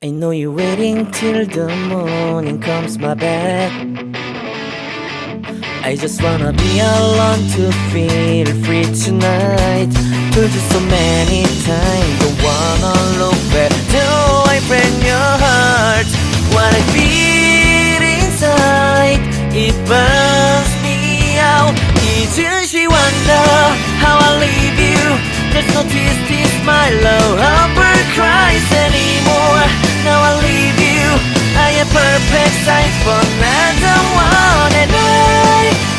I know you're waiting till the morning comes my bed. I just wanna be alone to feel free tonight. Told you so many times, don't wanna look back. Do I break your heart? What I feel inside, it burns me out. Did she wonder how I leave you? There's no tears, my love ever cries anymore. Now I leave you, I am perfect size for another one. And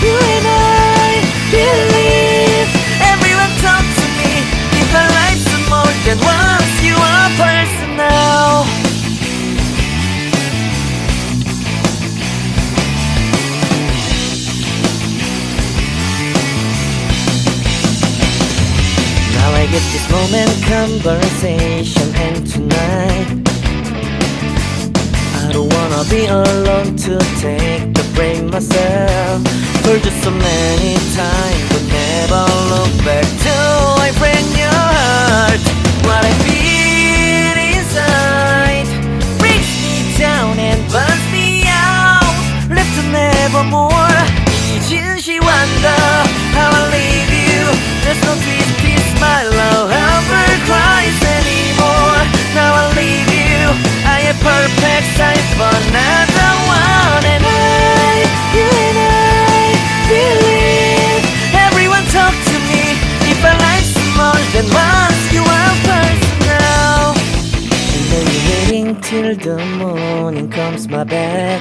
you and I believe everyone talk to me. If our life's more than once, you are personal. Now I get this moment, conversation, and tonight I don't wanna be alone to take the blame myself. Told you so many times, but never look back. Do I break your heart? What I feel inside breaks me down and burns me out. Left to nevermore. Did she wonder how I leave you? There's no peace, my love ever cries anymore. Now I leave you, I am perfect size for another one. And you and I believe everyone talk to me. If our life's more than once, you are personal. And then you're waiting till the morning comes my bed.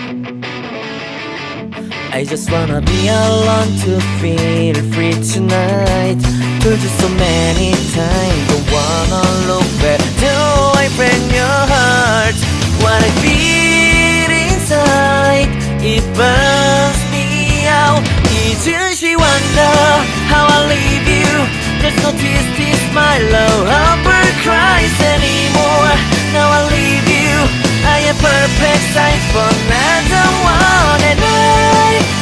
I just wanna be alone to feel free tonight. Told you so many times, don't wanna look back. Do I break your heart? What I feel inside, it burns me out. Did she wonder how I leave you? There's no tears, my love ever cries anymore. Now I leave you, I am perfect size for another one. And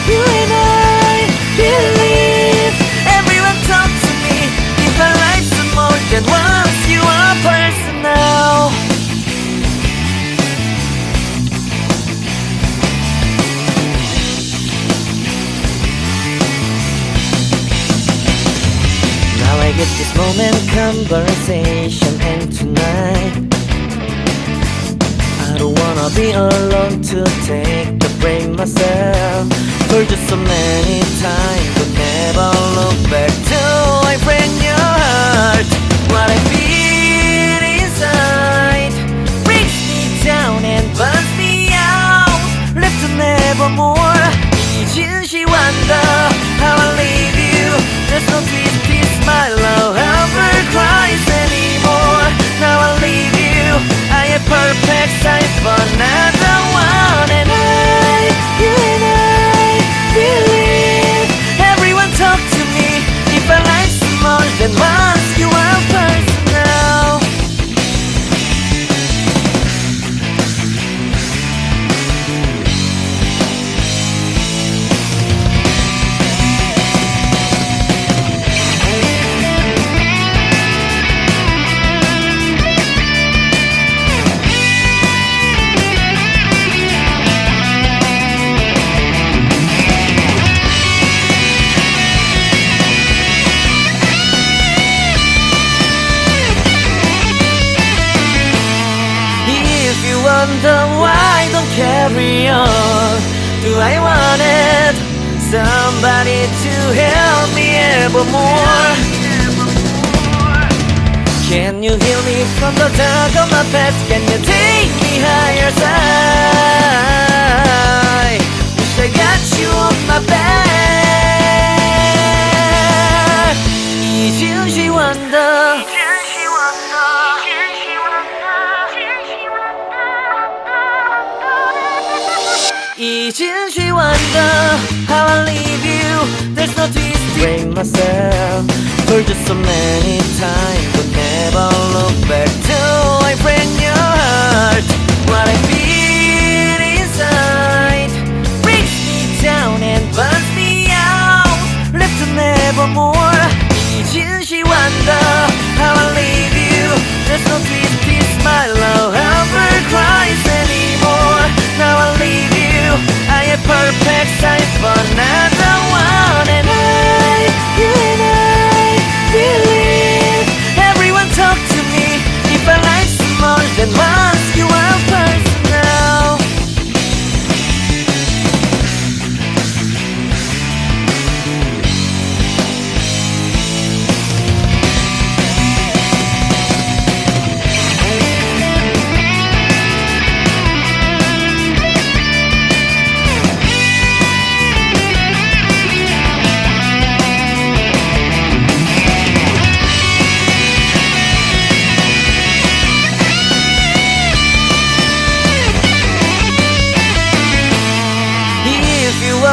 you and I believe everyone talk to me. If our life's more than once, you are personal. Now I get this moment, conversation, and tonight I don't wanna be alone to take the blame myself. Told you so many times, but never look back. Do I break your heart? What I feel inside breaks me down and burns me out. Left to nevermore. Did she wonder how I leave you? There's no peace, my love ever cries anymore. Now I leave you, I am perfect size for another one. And you and I believe everyone talk to me. If our life's more than once, you are personal. Wonder why don't carry on. Do I want it? Somebody to help me evermore. Can you heal me from the dark of my past? Can you take me higher side? Wish I got you on my back. Did she wonder? Did she wonder how I leave you? There's no tears to blame myself. Told you so many times, but never look back. Do I break your heart? What I feel inside breaks me down and burns me out. Left to nevermore. Did she wonder how I leave you? There's no peace, my love ever cries. for another one. And you and I believe everyone talk to me. If I like more than once, you are personal.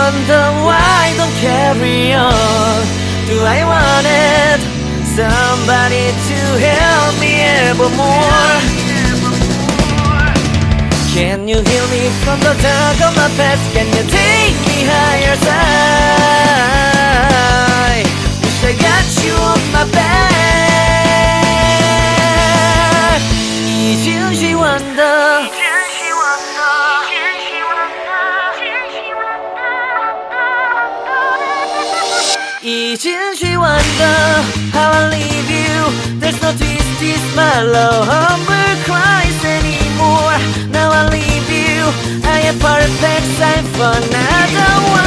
Wonder why don't carry on. Do I want it? Somebody to help me evermore. Can you heal me from the dark of my past? Can you take me higher side? Wish I got you on my back. 이준시 wonder. 이준시 wonder how I leave you. There's no twist, twist, my love humble cries anymore. Now I leave you. I am perfect sign for another one.